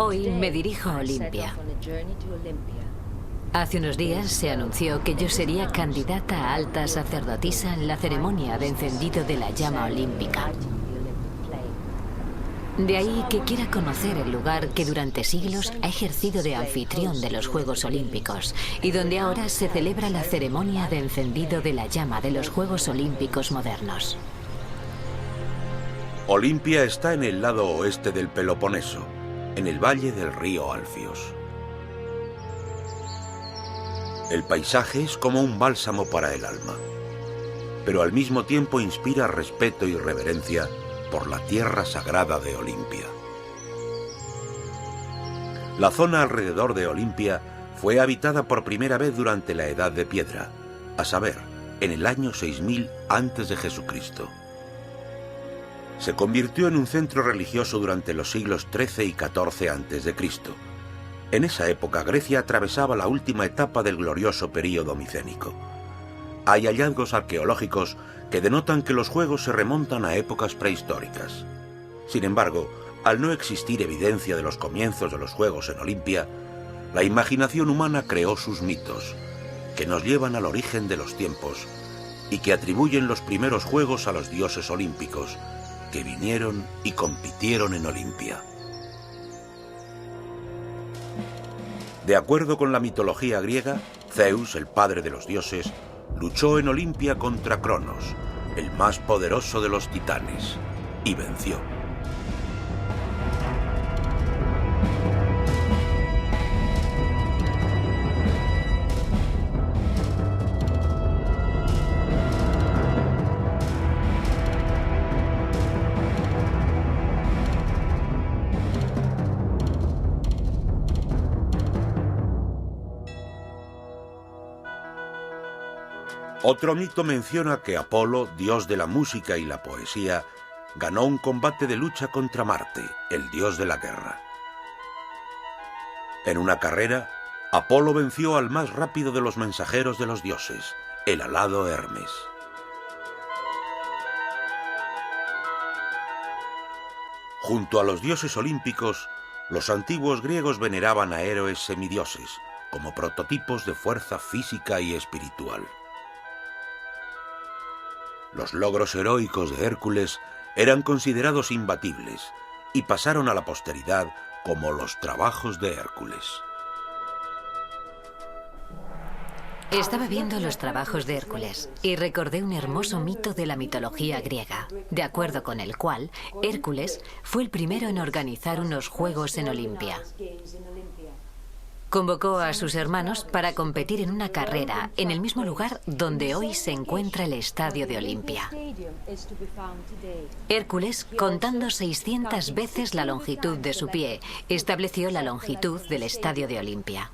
Hoy me dirijo a Olimpia. Hace unos días se anunció que yo sería candidata a alta sacerdotisa en la ceremonia de encendido de la llama olímpica. De ahí que quiera conocer el lugar que durante siglos ha ejercido de anfitrión de los Juegos Olímpicos y donde ahora se celebra la ceremonia de encendido de la llama de los Juegos Olímpicos modernos. Olimpia está en el lado oeste del Peloponeso, en el valle del río Alfios. El paisaje es como un bálsamo para el alma, pero al mismo tiempo inspira respeto y reverencia por la tierra sagrada de Olimpia. La zona alrededor de Olimpia fue habitada por primera vez durante la Edad de Piedra, a saber, en el año 6000 a.C. Se convirtió en un centro religioso durante los siglos XIII y XIV a.C. En esa época Grecia atravesaba la última etapa del glorioso período micénico. Hay hallazgos arqueológicos que denotan que los juegos se remontan a épocas prehistóricas. Sin embargo, al no existir evidencia de los comienzos de los juegos en Olimpia, la imaginación humana creó sus mitos, que nos llevan al origen de los tiempos y que atribuyen los primeros juegos a los dioses olímpicos, que vinieron y compitieron en Olimpia. De acuerdo con la mitología griega, Zeus, el padre de los dioses, luchó en Olimpia contra Cronos, el más poderoso de los titanes, y venció. Otro mito menciona que Apolo, dios de la música y la poesía, ganó un combate de lucha contra Marte, el dios de la guerra. En una carrera, Apolo venció al más rápido de los mensajeros de los dioses, el alado Hermes. Junto a los dioses olímpicos, los antiguos griegos veneraban a héroes semidioses, como prototipos de fuerza física y espiritual. Los logros heroicos de Hércules eran considerados imbatibles y pasaron a la posteridad como los trabajos de Hércules. Estaba viendo los trabajos de Hércules y recordé un hermoso mito de la mitología griega, de acuerdo con el cual Hércules fue el primero en organizar unos juegos en Olimpia. Convocó a sus hermanos para competir en una carrera en el mismo lugar donde hoy se encuentra el estadio de Olimpia. Hércules, contando 600 veces la longitud de su pie, estableció la longitud del estadio de Olimpia.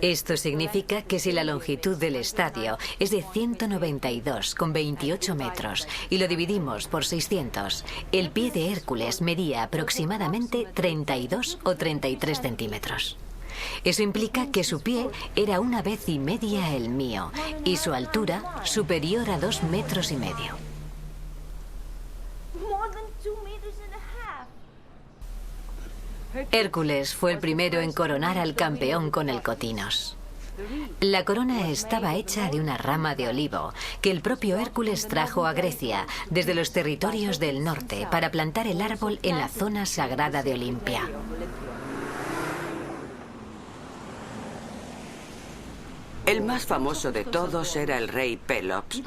Esto significa que si la longitud del estadio es de 192,28 metros y lo dividimos por 600, el pie de Hércules medía aproximadamente 32 o 33 centímetros. Eso implica que su pie era 1,5 veces el mío y su altura superior a 2,5 metros. Hércules fue el primero en coronar al campeón con el cotinos. La corona estaba hecha de una rama de olivo que el propio Hércules trajo a Grecia desde los territorios del norte para plantar el árbol en la zona sagrada de Olimpia. El más famoso de todos era el rey Pélops,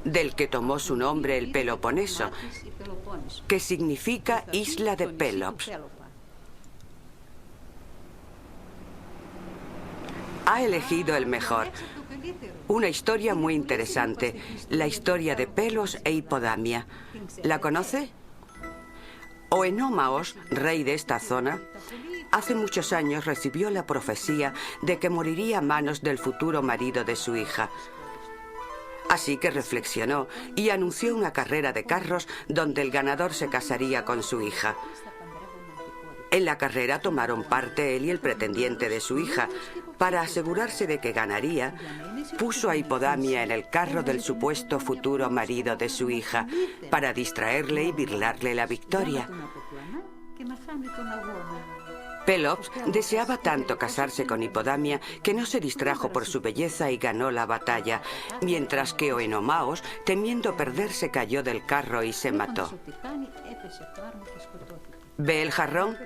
del que tomó su nombre el Peloponeso, que significa isla de Pélops. Ha elegido el mejor. Una historia muy interesante, la historia de Pelos e Hipodamia. ¿La conoce? Oenómaos, rey de esta zona, hace muchos años recibió la profecía de que moriría a manos del futuro marido de su hija. Así que reflexionó y anunció una carrera de carros donde el ganador se casaría con su hija. En la carrera tomaron parte él y el pretendiente de su hija. Para asegurarse de que ganaría, puso a Hipodamia en el carro del supuesto futuro marido de su hija, para distraerle y birlarle la victoria. Pelops deseaba tanto casarse con Hipodamia que no se distrajo por su belleza y ganó la batalla, mientras que Oenomaos, temiendo perderse, cayó del carro y se mató. ¿Ve el jarrón?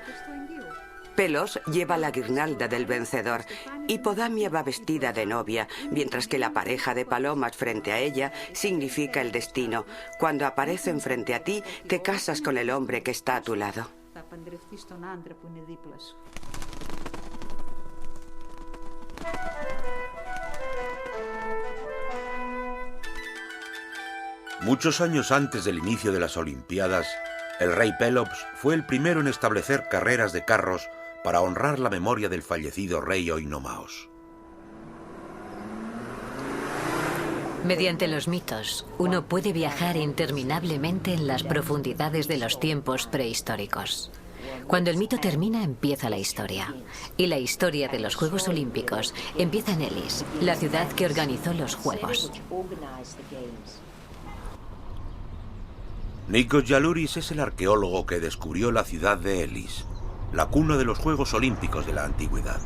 Pelos lleva la guirnalda del vencedor. Hipodamia va vestida de novia, mientras que la pareja de palomas frente a ella significa el destino. Cuando aparecen frente a ti, te casas con el hombre que está a tu lado. Muchos años antes del inicio de las Olimpiadas, el rey Pelops fue el primero en establecer carreras de carros para honrar la memoria del fallecido rey Oinomaos. Mediante los mitos, uno puede viajar interminablemente en las profundidades de los tiempos prehistóricos. Cuando el mito termina, empieza la historia. Y la historia de los Juegos Olímpicos empieza en Elis, la ciudad que organizó los Juegos. Nikos Yalouris es el arqueólogo que descubrió la ciudad de Elis, la cuna de los Juegos Olímpicos de la antigüedad.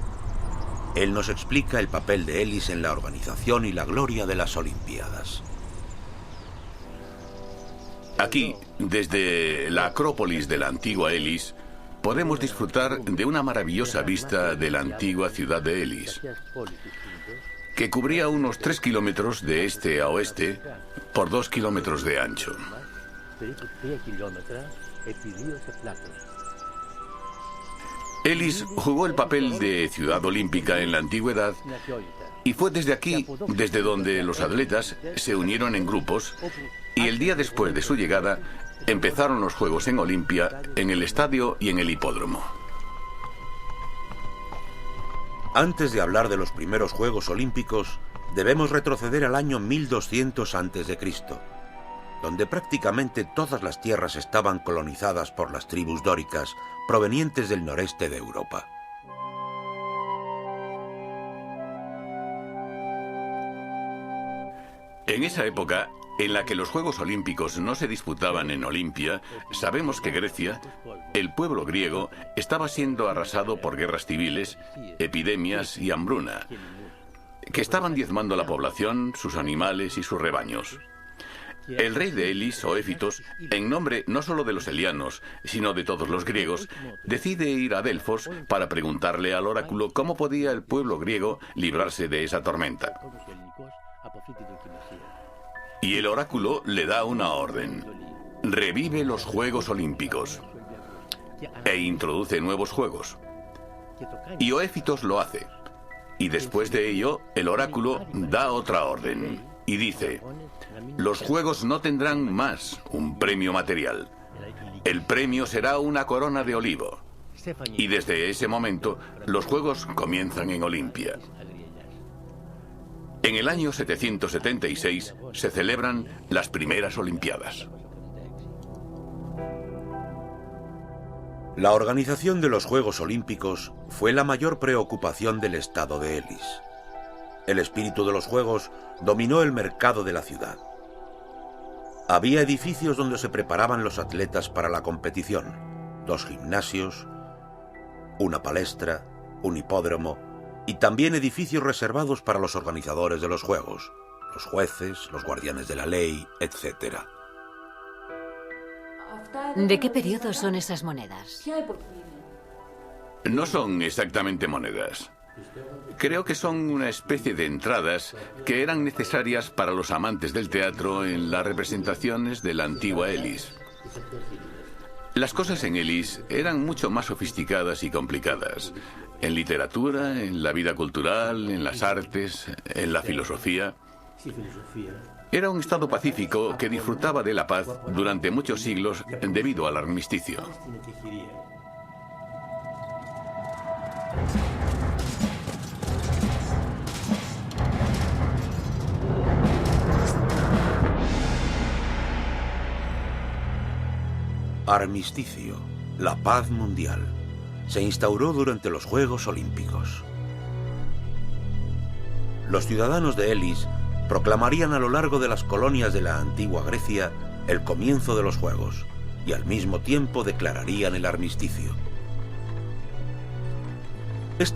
Él nos explica el papel de Elis en la organización y la gloria de las Olimpiadas. Aquí, desde la Acrópolis de la antigua Elis, podemos disfrutar de una maravillosa vista de la antigua ciudad de Elis, que cubría unos 3 kilómetros de este a oeste por 2 kilómetros de ancho. Elis jugó el papel de ciudad olímpica en la antigüedad y fue desde aquí, desde donde los atletas se unieron en grupos y el día después de su llegada empezaron los Juegos en Olimpia, en el estadio y en el hipódromo. Antes de hablar de los primeros Juegos Olímpicos, debemos retroceder al año 1200 a.C., donde prácticamente todas las tierras estaban colonizadas por las tribus dóricas provenientes del noreste de Europa. En esa época, en la que los Juegos Olímpicos no se disputaban en Olimpia, sabemos que Grecia, el pueblo griego, estaba siendo arrasado por guerras civiles, epidemias y hambruna, que estaban diezmando la población, sus animales y sus rebaños. El rey de Elis, o Éfitos, en nombre no solo de los elianos, sino de todos los griegos, decide ir a Delfos para preguntarle al oráculo cómo podía el pueblo griego librarse de esa tormenta. Y el oráculo le da una orden: revive los Juegos Olímpicos e introduce nuevos juegos. Y Éfitos lo hace. Y después de ello, el oráculo da otra orden y dice: los Juegos no tendrán más un premio material. El premio será una corona de olivo. Y desde ese momento, los Juegos comienzan en Olimpia. En el año 776 se celebran las primeras Olimpiadas. La organización de los Juegos Olímpicos fue la mayor preocupación del estado de Elis. El espíritu de los Juegos dominó el mercado de la ciudad. Había edificios donde se preparaban los atletas para la competición, 2 gimnasios, una palestra, un hipódromo y también edificios reservados para los organizadores de los Juegos, los jueces, los guardianes de la ley, etc. ¿De qué periodo son esas monedas? No son exactamente monedas. Creo que son una especie de entradas que eran necesarias para los amantes del teatro en las representaciones de la antigua Elis. Las cosas en Elis eran mucho más sofisticadas y complicadas. En literatura, en la vida cultural, en las artes, en la filosofía. Era un estado pacífico que disfrutaba de la paz durante muchos siglos debido al armisticio. Armisticio, la paz mundial, se instauró durante los Juegos Olímpicos. Los ciudadanos de Elis proclamarían a lo largo de las colonias de la antigua Grecia el comienzo de los Juegos y al mismo tiempo declararían el armisticio.